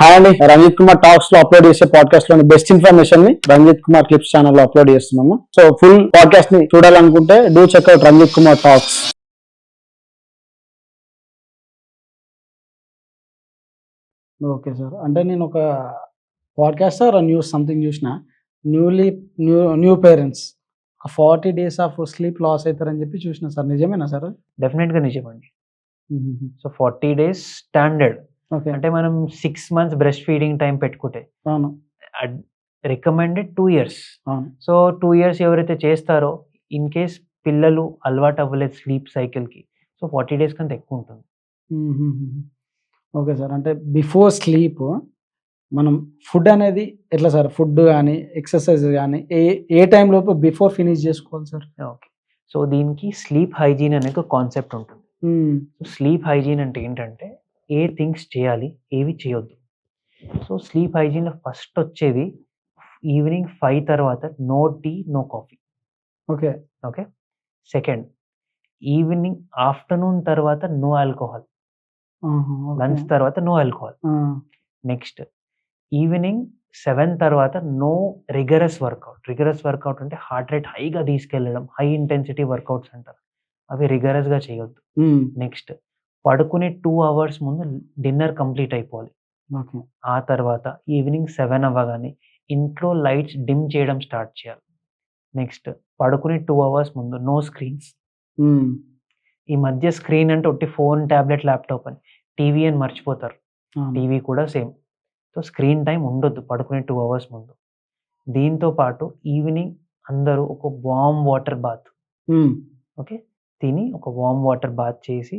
Hi అండి, Ranjith Kumar talks లో upload చేసే పాడ్కాస్ట్ లోని బెస్ట్ ఇన్ఫర్మేషన్ ని రంజిత్ కుమార్ క్లిప్స్ ఛానల్ లో అప్లోడ్ చేస్తున్నాము. సో ఫుల్ పాడ్కాస్ట్ ని చూడాలనుకుంటే do check out Ranjith Kumar talks. Okay sir, అంటే నేను ఒక పాడ్కాస్ట్ ఆర్ న్యూస్ సంథింగ్ చూసిన, newly new parents 40 days of sleep loss అవుతారని చెప్పి చూసిన సార్. నిజమేనా సార్? డెఫినెట్గా నిజమండి. So 40 days standard. ఓకే, అంటే మనం 6 months బ్రెస్ట్ ఫీడింగ్ టైం పెట్టుకుంటే అవును రికమెండెడ్ 2 years. అవును. సో 2 years ఎవరైతే చేస్తారో, ఇన్ కేస్ పిల్లలు అలవాటు అవ్వలేదు స్లీప్ సైకిల్కి, సో 40 days కంటే ఎక్కువ ఉంటుంది. ఓకే సార్, అంటే బిఫోర్ స్లీప్ మనం ఫుడ్ అనేది ఎట్లా సార్? ఫుడ్ కానీ ఎక్సర్సైజ్ కానీ ఏ టైం లోపు బిఫోర్ ఫినిష్ చేసుకోవాలి సార్? ఓకే, సో దీనికి స్లీప్ హైజీన్ అనే ఒక కాన్సెప్ట్ ఉంటుంది. స్లీప్ హైజీన్ అంటే ఏంటంటే ఏ థింగ్స్ చేయాలి, ఏవి చేయొద్దు. సో స్లీప్ హైజీన్లో ఫస్ట్ వచ్చేది ఈవినింగ్ 5 తర్వాత no tea, no coffee. Okay okay, second evening afternoon తర్వాత నో ఆల్కహాల్. లంచ్ తర్వాత నో ఆల్కహాల్. నెక్స్ట్ ఈవినింగ్ 7 తర్వాత no rigorous workout. Rigorous workout అంటే హార్ట్ రేట్ హైగా తీసుకెళ్ళడం, హై ఇంటెన్సిటీ వర్కౌట్స్ అంటారు, అవి రిగరస్గా చేయొద్దు. నెక్స్ట్ పడుకునే 2 hours ముందు డిన్నర్ కంప్లీట్ అయిపోవాలి. ఆ తర్వాత ఈవినింగ్ 7 అవ్వగానే ఇంట్లో లైట్స్ డిమ్ చేయడం స్టార్ట్ చేయాలి. నెక్స్ట్ పడుకునే 2 hours ముందు నో స్క్రీన్స్. ఈ మధ్య స్క్రీన్ అంటే ఒట్టి ఫోన్, ట్యాబ్లెట్, ల్యాప్టాప్ అని, టీవీ అని మర్చిపోతారు. టీవీ కూడా సేమ్. సో స్క్రీన్ టైం ఉండొద్దు పడుకునే 2 hours ముందు. దీంతో పాటు ఈవినింగ్ అందరూ ఒక వామ్ వాటర్ బాత్, ఓకే, తిని ఒక వామ్ వాటర్ బాత్ చేసి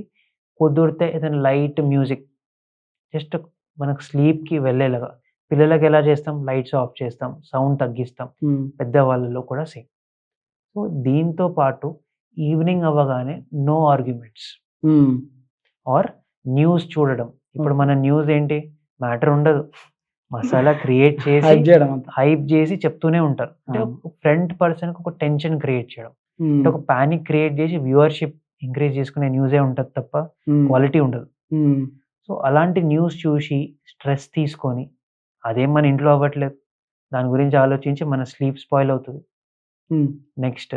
కుదిరితే ఏదైనా లైట్ మ్యూజిక్, జస్ట్ మనకు స్లీప్కి వెళ్ళేలాగా. పిల్లలకి ఎలా చేస్తాం? లైట్స్ ఆఫ్ చేస్తాం, సౌండ్ తగ్గిస్తాం. పెద్దవాళ్ళలో కూడా సేమ్. సో దీంతో పాటు ఈవినింగ్ అవ్వగానే నో ఆర్గ్యుమెంట్స్ ఆర్ న్యూస్ చూడడం. ఇప్పుడు మన న్యూస్ ఏంటి? మ్యాటర్ ఉండదు, మసాలా క్రియేట్ చేసి హైప్ చేసి చెప్తూనే ఉంటారు. అంటే ఫ్రంట్ పర్సన్కి ఒక టెన్షన్ క్రియేట్ చేయడం, అంటే ఒక పానిక్ క్రియేట్ చేసి వ్యూవర్షిప్ ఇంక్రీజ్ చేసుకునే న్యూసే ఉంటుంది తప్ప క్వాలిటీ ఉండదు. సో అలాంటి న్యూస్ చూసి స్ట్రెస్ తీసుకొని, అదేం మన ఇంట్లో అవ్వట్లేదు, దాని గురించి ఆలోచించి మన స్లీప్ స్పాయిల్ అవుతుంది. నెక్స్ట్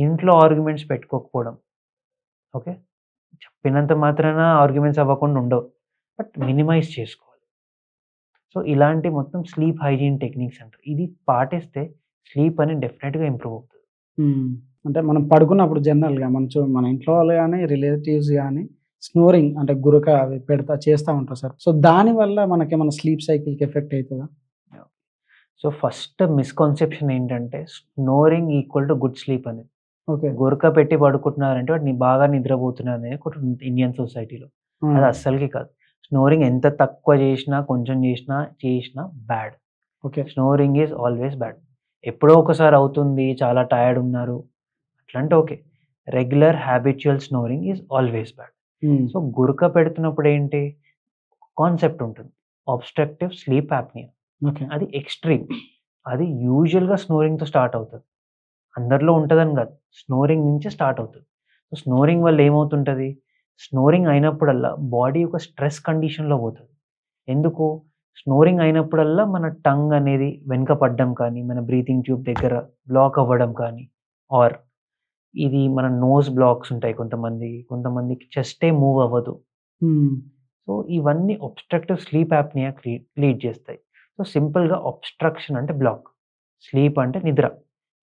ఇంట్లో ఆర్గ్యుమెంట్స్ పెట్టుకోకపోవడం. ఓకే, చెప్పినంత మాత్రాన ఆర్గ్యుమెంట్స్ అవ్వకుండా ఉండవు, బట్ మినిమైజ్ చేసుకోవాలి. సో ఇలాంటి మొత్తం స్లీప్ హైజీన్ టెక్నిక్స్ అంటారు. ఇది పాటిస్తే స్లీప్ అనేది డెఫినెట్గా ఇంప్రూవ్ అవుతుంది. అంటే మనం పడుకున్నప్పుడు జనరల్గా మన ఇంట్లో వాళ్ళు కానీ రిలేటివ్స్ కానీ స్నోరింగ్ అంటే గురక అవి చేస్తూ ఉంటారు సార్. సో దానివల్ల మనకేమైనా స్లీప్ సైకిల్కి ఎఫెక్ట్ అవుతుందా? సో ఫస్ట్ మిస్కన్సెప్షన్ ఏంటంటే snoring equal to good sleep అనేది. ఓకే, గురక పెట్టి పడుకుంటున్నారంటే వాడు బాగా నిద్రపోతున్నారు అనేది ఒకటి ఇండియన్ సొసైటీలో. అది అస్సలకి కాదు. స్నోరింగ్ ఎంత తక్కువ చేసినా, కొంచెం చేసినా bad. Okay, snoring is always bad. ఎప్పుడో ఒకసారి అవుతుంది, చాలా టైర్డ్ ఉన్నారు అట్లంటే okay. Regular habitual snoring is always bad. So గురక పెడుతున్నప్పుడు ఏంటి కాన్సెప్ట్ ఉంటుంది, ఆబ్స్ట్రక్టివ్ స్లీప్ యాప్నియా. అది ఎక్స్ట్రీమ్. అది యూజువల్గా స్నోరింగ్తో స్టార్ట్ అవుతుంది. అందరిలో ఉంటుందని కాదు, స్నోరింగ్ నుంచి స్టార్ట్ అవుతుంది. సో స్నోరింగ్ వల్ల ఏమవుతుంటుంది? స్నోరింగ్ అయినప్పుడల్లా బాడీ ఒక స్ట్రెస్ కండిషన్లో పోతుంది. ఎందుకు? స్నోరింగ్ అయినప్పుడల్లా మన టంగ్ అనేది వెనుక పడడం కానీ, మన బ్రీతింగ్ ట్యూబ్ దగ్గర బ్లాక్ అవ్వడం కానీ, ఆర్ ఇది మన నోస్ బ్లాక్స్ ఉంటాయి కొంతమందికి చెస్టే మూవ్ అవ్వదు. సో ఇవన్నీ ఒబ్స్ట్రక్టివ్ స్లీప్ యాప్నియా లీడ్ చేస్తాయి. సో సింపుల్గా ఒబ్స్ట్రక్షన్ అంటే బ్లాక్, స్లీప్ అంటే నిద్ర,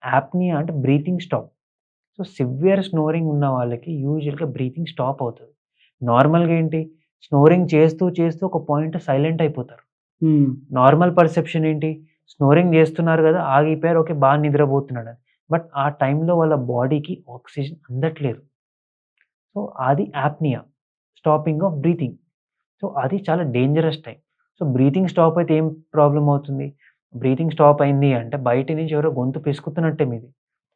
యాప్నియా అంటే breathing stop. So severe snoring ఉన్న వాళ్ళకి యూజువల్గా బ్రీతింగ్ స్టాప్ అవుతుంది. నార్మల్గా ఏంటి? స్నోరింగ్ చేస్తూ చేస్తూ ఒక పాయింట్ సైలెంట్ అయిపోతారు. నార్మల్ పర్సెప్షన్ ఏంటి? స్నోరింగ్ చేస్తున్నారు కదా, ఆగిపోయారు, ఓకే బాగా నిద్రపోతున్నాడు అని. బట్ ఆ టైంలో వాళ్ళ బాడీకి ఆక్సిజన్ అందట్లేదు. సో అది apnea, stopping of breathing. So అది చాలా dangerous time. So breathing stop అయితే ఏం ప్రాబ్లం అవుతుంది? బ్రీతింగ్ స్టాప్ అయింది అంటే బయట నుంచి ఎవరో గొంతు పిసుకుతున్నట్టే మీది.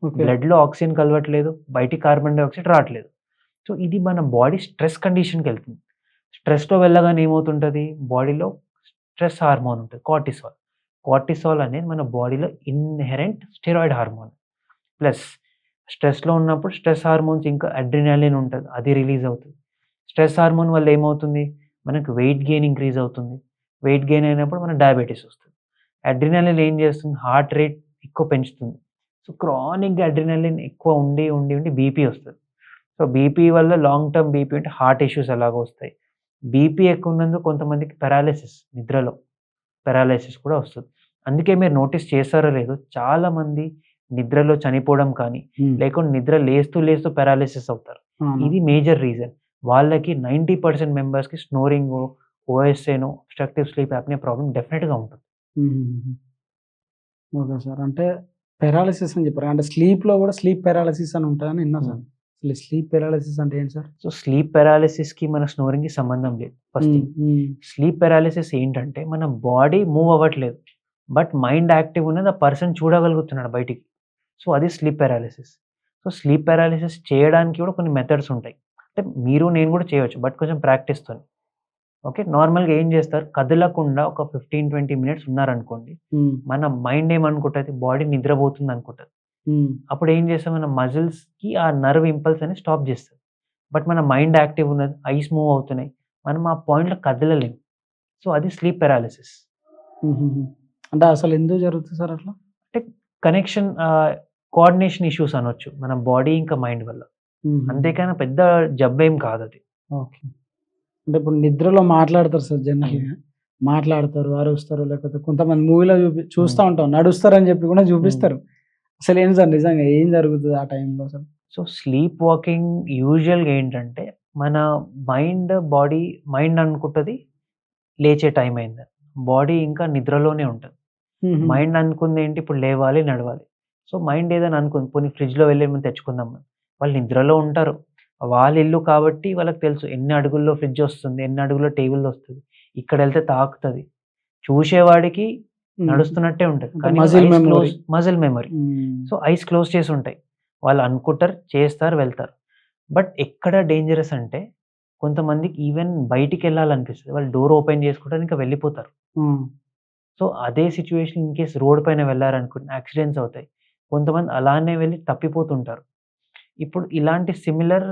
బ్లడ్లో ఆక్సిజన్ కలవట్లేదు, బయటికి కార్బన్ డైఆక్సైడ్ రావట్లేదు. సో ఇది మన బాడీ స్ట్రెస్ కండిషన్కి వెళ్తుంది. స్ట్రెస్లో వెళ్ళగానే ఏమవుతుంటుంది? బాడీలో స్ట్రెస్ హార్మోన్ ఉంటుంది, కార్టిసాల్. కార్టిసాల్ అనేది మన బాడీలో ఇన్హెరెంట్ స్టెరాయిడ్ హార్మోన్. ప్లస్ స్ట్రెస్లో ఉన్నప్పుడు స్ట్రెస్ హార్మోన్స్ ఇంకా అడ్రినాలిన్ ఉంటుంది, అది రిలీజ్ అవుతుంది. స్ట్రెస్ హార్మోన్ వల్ల ఏమవుతుంది? మనకు వెయిట్ గెయిన్ ఇంక్రీజ్ అవుతుంది, వెయిట్ గెయిన్ అయినప్పుడు మనకు డయాబెటీస్ వస్తుంది. అడ్రినలిన్ ఏం చేస్తుంది? హార్ట్ రేట్ ఎక్కువ పెంచుతుంది. సో క్రానిక్‌గా అడ్రినలిన్ ఎక్కువ ఉండి బీపీ వస్తది. సో బీపీ వల్ల లాంగ్ టర్మ్ బీపీ అంటే హార్ట్ ఇష్యూస్ ఎలాగో వస్తాయి. బీపీ ఎక్కువ ఉన్నందుకు కొంతమందికి పారాలిసిస్, నిద్రలో పారాలిసిస్ కూడా వస్తది. అందుకే మీరు నోటీస్ చేశారో లేదో చాలామంది నిద్రలో చనిపోవడం కానీ, లేకుంటే నిద్ర లేస్తూ పారాలిసిస్ అవుతారు. ఇది మేజర్ రీజన్. వాళ్ళకి 90% మెంబర్స్‌కి స్నోరింగో, ఓఎస్ఏనో, అబ్స్ట్రక్టివ్ స్లీప్ యాప్నియా ప్రాబ్లమ్ డెఫినిట్‌గా ఉంటుంది. Okay sir. అంటే పారాలిసిస్ అని చెప్పారు. అంటే స్లీప్‌లో కూడా స్లీప్ పారాలిసిస్ అని ఉంటదని విన్నా సార్. అసలు స్లీప్ పారాలిసిస్ అంటే ఏంటి సార్? సో స్లీప్ పారాలిసిస్‌కి మన స్నోరింగ్‌కి సంబంధం లేదు ఫస్ట్ థింగ్. స్లీప్ పారాలిసిస్ ఏంటంటే మన బాడీ మూవ్ అవ్వట్లేదు. బట్ మైండ్ యాక్టివ్ ఉన్నది, ఆ పర్సన్ చూడగలుగుతున్నాడు బయటికి. సో అది sleep paralysis. So sleep paralysis చేయడానికి కూడా కొన్ని మెథడ్స్ ఉంటాయి. అంటే మీరు నేను కూడా చేయొచ్చు. బట్ కొంచెం ప్రాక్టీస్‌తోని. ఓకే. నార్మల్‌గా ఏం చేస్తారు? కదలకుండా ఒక 15-20 మినిట్స్ ఉన్నారనుకోండి. మన మైండ్ ఏమనుకుంటది? బాడీ నిద్రపోతుంది అనుకుంటది. అప్పుడు ఏం చేస్తాం? మన మజిల్స్‌కి ఆ నర్వ్ ఇంపల్స్ అనేది స్టాప్ చేస్తది. బట్ మన మైండ్ యాక్టివ్ ఉన్నది. ఐస్ మూవ్ అవుతున్నాయి. మనం ఆ పాయింట్‌లో కదలలేము. సో అది స్లీప్ పారాలిసిస్. అంటే అసలు ఎందుకు జరుగుతుంది సార్ అట్లా? అంటే కనెక్షన్ కోఆర్డినేషన్ ఇష్యూస్ అనొచ్చు. మన బాడీ ఇంకా మైండ్ వల్ల. అంతేకాని పెద్ద జబ్బేం కాదది. ఓకే. అంటే ఇప్పుడు నిద్రలో మాట్లాడతారు సార్ జనరల్‌గా. మాట్లాడతారు, అరుస్తారు, లేకపోతే కొంతమంది మూవీలో చూస్తా ఉంటాం. నడుస్తారని చెప్పి కూడా చూపిస్తారు. అసలేంటి సార్ నిజంగా ఏం జరుగుతది ఆ టైంలో అసలు? సో స్లీప్ వాకింగ్ యూజువల్‌గా ఏంటంటే మన మైండ్ అనుకుంటది లేచే టైం అయిందని. బాడీ ఇంకా నిద్రలోనే ఉంటది. మైండ్ అనుకుందేంటి ఇప్పుడు లేవాలి, నడవాలి. సో మైండ్ ఏదైనా అనుకుంది, పోనీ ఫ్రిడ్జ్‌లో వెళ్ళి ఏమైనా తెచ్చుకుందాం. వాళ్ళు నిద్రలో ఉంటారు. వాళ్ళ ఇల్లు కాబట్టి వాళ్ళకి తెలుసు ఎన్ని అడుగుల్లో ఫ్రిడ్జ్ వస్తుంది, ఎన్ని అడుగుల్లో టేబుల్ వస్తది. ఇక్కడెళ్తే తాకుతది. చూసేవాడికి నడుస్తున్నట్టే ఉంటది. కానీ muscle memory. So eyes close చేసి ఉంటాయి. వాళ్ళు అనుకుంటారు, చేస్తారు, వెళ్తారు. బట్ ఎక్కడ డేంజరస్ అంటే కొంతమందికి ఈవెన్ బయటికెళ్ళాలనిపిస్తది. వాళ్ళు డోర్ ఓపెన్ చేసుకుంటారు, ఇంకా వెళ్ళిపోతారు. సో అదే సిట్యుయేషన్ ఇన్‌కేస్ రోడ్ పైన వెళ్లారనుకోండి యాక్సిడెంట్స్ అవుతాయి. కొంతమంది అలానే వెళ్లి తప్పిపోతుంటారు. ఇప్పుడు ఇలాంటి సిమిలర్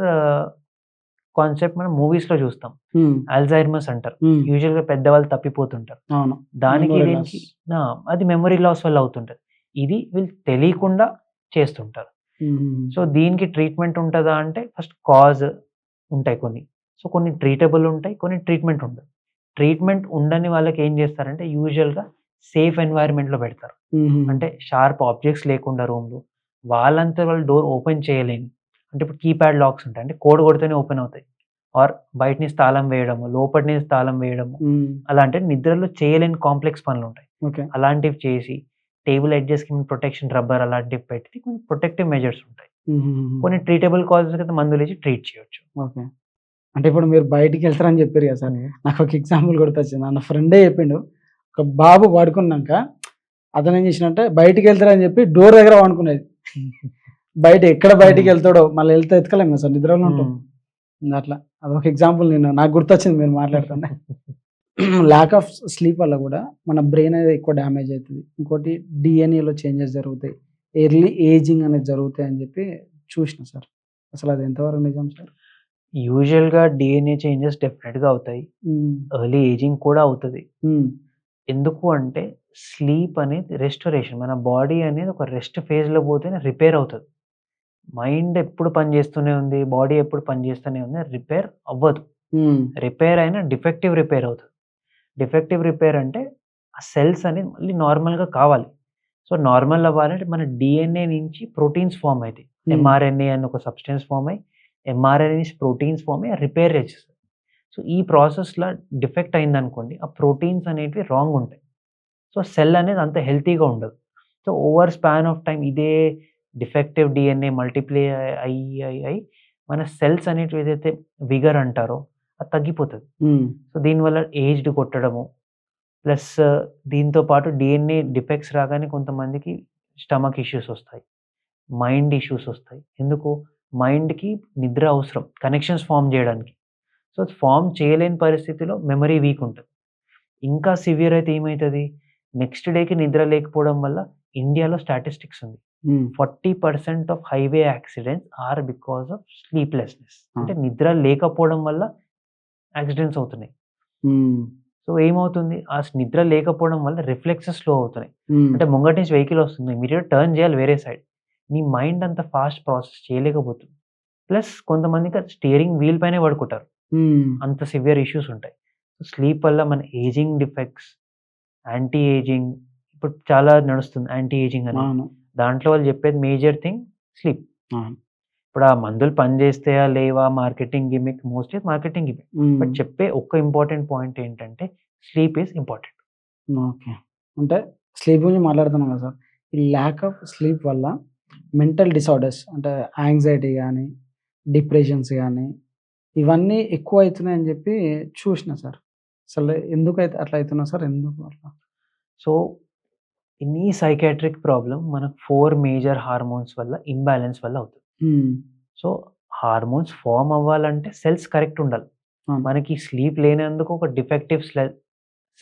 కాన్సెప్ట్ మనం మూవీస్‌లో చూస్తాం. అల్జైమర్స్ అంటారు. యూజువల్‌గా పెద్దవాళ్ళు తప్పిపోతుంటారు. అవును. దానికి దీనికి అది మెమరీ లాస్ వల్ల అవుతుంటది. ఇది వీళ్ళు తెలియకుండా చేస్తుంటారు. సో దీనికి ట్రీట్మెంట్ ఉంటదా అంటే ఫస్ట్ కాజ్ ఉంటాయి కొన్ని. సో కొన్ని ట్రీటబుల్ ఉంటాయి. కొన్ని ట్రీట్మెంట్ ఉండదు. ట్రీట్మెంట్ ఉండని వాళ్ళకి ఏం చేస్తారంటే యూజువల్‌గా సేఫ్ ఎన్వైర్న్‌మెంట్‌లో పెడతారు. అంటే షార్ప్ ఆబ్జెక్ట్స్ లేకుండా రూమ్‌లో వాళ్ళంతా వాళ్ళు డోర్ ఓపెన్ చేయలేని, అంటే ఇప్పుడు కీప్యాడ్ లాక్స్ ఉంటాయి. అంటే కోడ్ కొడితేనే ఓపెన్ అవుతాయి. ఆర్ బయట నుంచి తాళం వేయడము, లోపటి నుంచి తాళం వేయడము. అలాంటి నిద్రలో చేయలేని కాంప్లెక్స్ పనులుంటాయి. ఓకే. అలాంటివి చేసి టేబుల్ ఎడ్జెస్‌కి ప్రొటెక్షన్ రబ్బర్ అలాంటివి పెట్టి కొన్ని ప్రొటెక్టివ్ మెజర్స్ ఉంటాయి. కొన్ని ట్రీటబుల్ కాజెస్ అయితే మందులేసి ట్రీట్ చేయొచ్చు. ఓకే. అంటే ఇప్పుడు మీరు బయటికెళ్తారని చెప్పారు కదా సార్. నాకొక ఎగ్జాంపుల్ గుర్తొచ్చింది. నా ఫ్రెండే చెప్పిండు. ఒక బాబు పడుకున్నాక అతనేం చేసిండంటే బయటికెళ్తారని చెప్పి డోర్ దగ్గర పడుకునేది. బయట ఎక్కడ బయటికెళ్తాడో మళ్ళీ వెళ్తే ఎతకలేం కదా సార్, నిద్రలో ఉంటాం. అట్లా అదొక ఎగ్జాంపుల్ నాకు గుర్తొచ్చింది మీరు మాట్లాడుతుంటే. ల్యాక్ ఆఫ్ స్లీప్ వల్ల కూడా మన బ్రెయిన్ అనేది ఎక్కువ డ్యామేజ్ అవుతది. ఇంకోటి డీఎన్ఏలో చేంజెస్ జరుగుతాయి. ఎర్లీ ఏజింగ్ అనేది జరుగుతాయి అని చెప్పి చూసిన సార్. అసలు అది ఎంతవరకు నిజం సార్? యూజువల్‌గా డీఎన్ఏ చేంజెస్ డెఫినిట్‌గా అవుతాయి. ఎర్లీ ఏజింగ్ కూడా అవుతది. ఎందుకు అంటే స్లీప్ అనేది రెస్టరేషన్. మన బాడీ అనేది ఒక రెస్ట్ ఫేజ్‌లో పోతేనే రిపేర్ అవుతది. మైండ్ ఎప్పుడు పనిచేస్తూనే ఉంది. బాడీ ఎప్పుడు పనిచేస్తూనే ఉంది. రిపేర్ అవ్వదు. రిపేర్ అయినా డిఫెక్టివ్ రిపేర్ అవుతది. డిఫెక్టివ్ రిపేర్ అంటే ఆ సెల్స్ అనేది మళ్ళీ నార్మల్‌గా కావాలి. సో నార్మల్ అవ్వాలంటే మన డీఎన్ఏ నుంచి ప్రోటీన్స్ ఫార్మ్ అయితాయి. ఎంఆర్ఎన్ఏ అని ఒక సబ్స్టెన్స్ ఫార్మ్ అయ్యి ఎంఆర్ఎన్ఏ నుంచి ప్రోటీన్స్ ఫార్మ్ అయ్యి రిపేర్ చేసేస్తది. సో ఈ ప్రాసెస్‌లో డిఫెక్ట్ అయిందనుకోండి, ఆ ప్రోటీన్స్ అనేటివి రాంగ్ ఉంటాయి. సో సెల్ అనేది అంత హెల్తీగా ఉండదు. So over span of time ఇదే డిఫెక్టివ్ డీఎన్ఏ మల్టిప్లై అయ్యి మన సెల్స్ అనేటివి ఏదైతే విగర్ అంటారో అది తగ్గిపోతది. సో దీనివల్ల ఏజ్డ్ కొట్టడము, ప్లస్ దీంతో పాటు డీఎన్ఏ డిఫెక్ట్స్ రాగానే కొంతమందికి స్టమక్ ఇష్యూస్ వస్తాయి. మైండ్ ఇష్యూస్ వస్తాయి. ఎందుకు? మైండ్‌కి నిద్ర అవసరం కనెక్షన్స్ ఫార్మ్ చేయడానికి. సో ఫార్మ్ చేయలేని పరిస్థితిలో మెమరీ వీక్ ఉంటది. ఇంకా సివియర్ అయితే ఏమైతది? నెక్స్ట్ డేకి నిద్ర లేకపోవడం వల్ల ఇండియాలో స్టాటిస్టిక్స్ ఉంది. 40% of highway accidents are because of sleeplessness. అంటే నిద్ర లేకపోవడం వల్ల యాక్సిడెంట్స్ అవుతున్నాయి. సో ఏమవుతుంది, ఆ నిద్ర లేకపోవడం వల్ల రిఫ్లెక్సెస్ స్లో అవుతున్నాయి. అంటే ముంగటి నుంచి వెహికల్ వస్తుంది, ఇమ్మీడియేట్ టర్న్ చేయాలి వేరే సైడ్. నీ మైండ్ అంత ఫాస్ట్ ప్రాసెస్ చేయలేకపోతుంది. ప్లస్ కొంతమందికి స్టీరింగ్ వీల్ పైనే పడుకుంటారు. అంత సివియర్ ఇష్యూస్ ఉంటాయి. స్లీప్ వల్ల మన ఏజింగ్ డిఫెక్ట్స్, యాంటీ ఏజింగ్, ఇప్పుడు చాలా నడుస్తుంది యాంటీ ఏజింగ్ అని. అవును. దాంట్లో వాళ్ళు చెప్పేది మేజర్ థింగ్ స్లీప్. అవును. ఇప్పుడు ఆ మందులు పనిచేస్తాయా లేవా, marketing gimmick, mostly marketing gimmick. But చెప్పే ఒక్క ఇంపార్టెంట్ పాయింట్ ఏంటంటే స్లీప్ ఈజ్ ఇంపార్టెంట్. ఓకే. అంటే స్లీప్ గురించి మాట్లాడుతున్నాం కదా సార్. ఈ ల్యాక్ ఆఫ్ స్లీప్ వల్ల మెంటల్ డిసార్డర్స్ అంటే యాంగ్జైటీ గానీ, డిప్రెషన్స్ గానీ, ఇవన్నీ ఎక్కువైతున్నాయని జెప్పి చూషినా సార్. అసలు ఎందుకైతే అట్లా అయితున్నాయి సార్? ఎందుకు అట్లా? సో ఎనీ సైకియాట్రిక్ ప్రాబ్లమ్ మనకు 4 మేజర్ హార్మోన్స్ వల్ల ఇంబాలెన్స్ వల్ల అవుతుంది. సో హార్మోన్స్ ఫార్మ్ అవ్వాలంటే సెల్స్ కరెక్ట్ ఉండాలి. అవును. మనకి స్లీప్ లేనందుకు ఒక డిఫెక్టివ్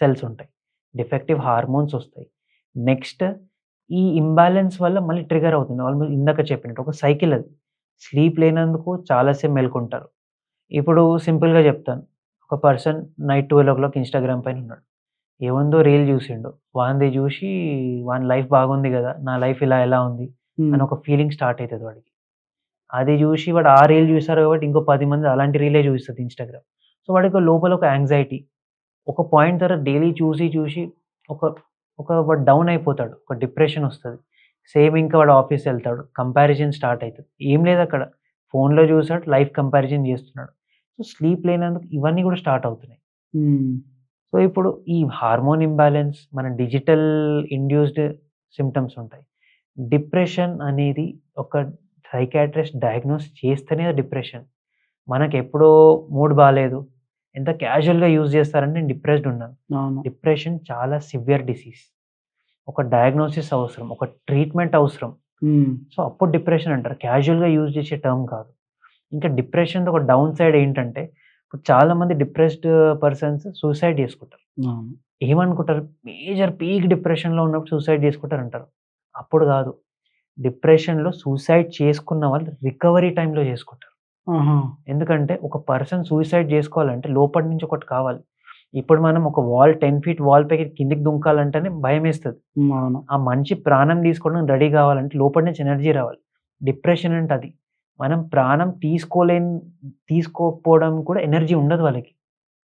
సెల్స్ ఉంటాయి. డిఫెక్టివ్ హార్మోన్స్ వస్తాయి. నెక్స్ట్ ఈ ఇంబాలెన్స్ వల్ల మళ్ళీ ట్రిగర్ అవుతుంది. ఆల్మోస్ట్ ఇందాక చెప్పినట్టు ఒక సైకిల్ అది. స్లీప్ లేనందుకు చాలాసేపు మేలుకుంటారు. ఇప్పుడు సింపుల్‌గా చెప్తాను. ఒక పర్సన్ నైట్ 12:00 ఇన్‌స్టాగ్రామ్ పైన ఉన్నాడు. ఏముందో రీల్ చూసిండు. వానిది చూసి వాని లైఫ్ బాగుంది గదా! నా లైఫ్ ఎలా ఉంది అని ఒక ఫీలింగ్ స్టార్ట్ అయితది వాడికి. అది చూసి వాడు ఆ రీల్ చూసారు కాబట్టి ఇంకో 10 మంది అలాంటి రీలే చూపిస్తది ఇన్‌స్టాగ్రామ్. సో వాడికి లోపల ఒక యాంగ్జైటీ. ఒక పాయింట్ తర్వాత డైలీ చూసి ఒక వాడు డౌన్ అయిపోతాడు. ఒక డిప్రెషన్ వస్తది. సేమ్ ఇంకా వాడు ఆఫీస్‌కెళ్తాడు. కంపారిజన్ స్టార్ట్ అయితది. ఏం లేదక్కడ. ఫోన్‌లో చూసాడు, లైఫ్ కంపారిజన్ చేస్తున్నాడు. సో స్లీప్ లేనందుకు ఇవన్నీ కూడా స్టార్ట్ అవుతున్నాయి. సో ఇప్పుడు ఈ హార్మోన్ ఇంబాలెన్స్, మన డిజిటల్ ఇండ్యూస్డ్ సిమ్టమ్స్ ఉంటాయి. డిప్రెషన్ అనేది ఒక సైకియాట్రిస్ట్ డయాగ్నోస్ చేస్తేనే డిప్రెషన్. మనకెప్పుడో మూడ్ బాలేదు, ఎంత క్యాజువల్‌గా యూజ్ చేస్తారంటే నేను డిప్రెస్డ్ ఉన్నాను. అవును. డిప్రెషన్ చాలా సివియర్ డిసీజ్. ఒక డయాగ్నోసిస్ అవసరం. ఒక ట్రీట్మెంట్ అవసరం. సో అప్పుడు డిప్రెషన్ అంటారు. క్యాజువల్‌గా యూజ్ చేసే టర్మ్ కాదు. ఇంకా డిప్రెషన్‌ది ఒక డౌన్ సైడ్ ఏంటంటే, ఇప్పుడు చాలామంది డిప్రెస్డ్ పర్సన్స్ సూసైడ్ చేసుకుంటారు. అవును. ఏమనుకుంటారు, మేజర్ పీక్ డిప్రెషన్‌లో ఉన్నప్పుడు సూసైడ్ చేసుకుంటారంటారు. అప్పుడు కాదు. డిప్రెషన్‌లో సూసైడ్ చేసుకున్న వాళ్ళు రికవరీ టైమ్‌లో చేసుకుంటారు. ఆహా! ఎందుకంటే ఒక పర్సన్ సూసైడ్ చేసుకోవాలంటే లోపటి నుంచి ఒకటి కావాలి. ఇప్పుడు మనం ఒక వాల్ 10 ఫీట్ వాల్ పైకి కిందకి దుంకాలంటేనే భయమేస్తది. అవును. ఆ మనిషి ప్రాణం తీసుకోవడానికి రెడీ కావాలంటే లోపటి నుంచి ఎనర్జీ రావాలి. డిప్రెషన్ అంటే అది. మనం ప్రాణం తీసుకోకపోవడం కూడా ఎనర్జీ ఉండదు వాళ్ళకి.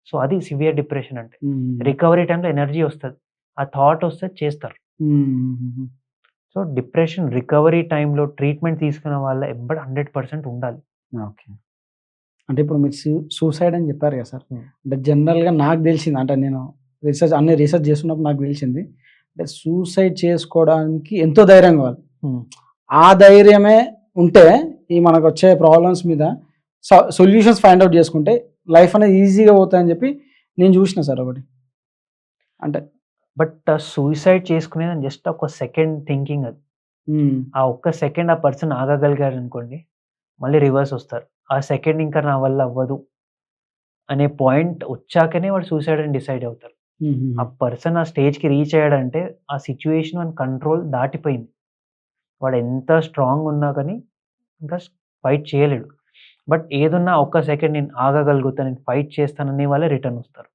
సో అది సివియర్ డిప్రెషన్ అంటే. రికవరీ టైమ్‌లో ఎనర్జీ వస్తది. ఆ థాట్ వస్తే చేస్తారు. సో డిప్రెషన్ రికవరీ టైమ్‌లో ట్రీట్మెంట్ తీసుకున్న వాళ్ళ ఎంబడ 100% ఉండాలి. ఓకే. అంటే ఇప్పుడు మీరు సూసైడ్ అని చెప్పారు కదా సార్. అంటే జనరల్‌గా నాకు తెలిసింది అంటే నేను రీసెర్చ్ చేస్తున్నప్పుడు నాకు తెలిసింది. అంటే సూసైడ్ చేసుకోవడానికి ఎంతో ధైర్యం కావాలి. ఆ ధైర్యమే ఉంటే ఈ మనకొచ్చే ప్రాబ్లమ్స్ మీద సొల్యూషన్స్ ఫైండ్ ఔట్ చేసుకుంటే లైఫ్ అనేది ఈజీగా పోతదని చెప్పి నేను చూసిన సార్ ఒకటి. అంటే బట్ సూసైడ్ చేసుకునేది జస్ట్ ఒక సెకండ్ థింకింగ్ అది. ఆ ఒక్క సెకండ్ ఆ పర్సన్ ఆగగలిగారనుకోండి, మళ్ళీ రివర్స్ వస్తారు. ఆ సెకండ్ ఇంకా నా వల్ల అవ్వదు అనే పాయింట్ వచ్చాకనే వాడు సూసైడ్ అని డిసైడ్ అవుతారు. ఆ పర్సన్ ఆ స్టేజ్‌కి రీచ్ అయ్యాడంటే ఆ సిట్యుయేషన్ వాని కంట్రోల్ దాటిపోయింది. వాడు ఎంత స్ట్రాంగ్ ఉన్నా కానీ ఇంకా ఫైట్ చేయలేడు. బట్ ఏదున్నా ఒక్క సెకండ్ నేను ఆగగలుగుతా, నేను ఫైట్ చేస్తాననే వాళ్ళే రిటర్న్ వస్తారు.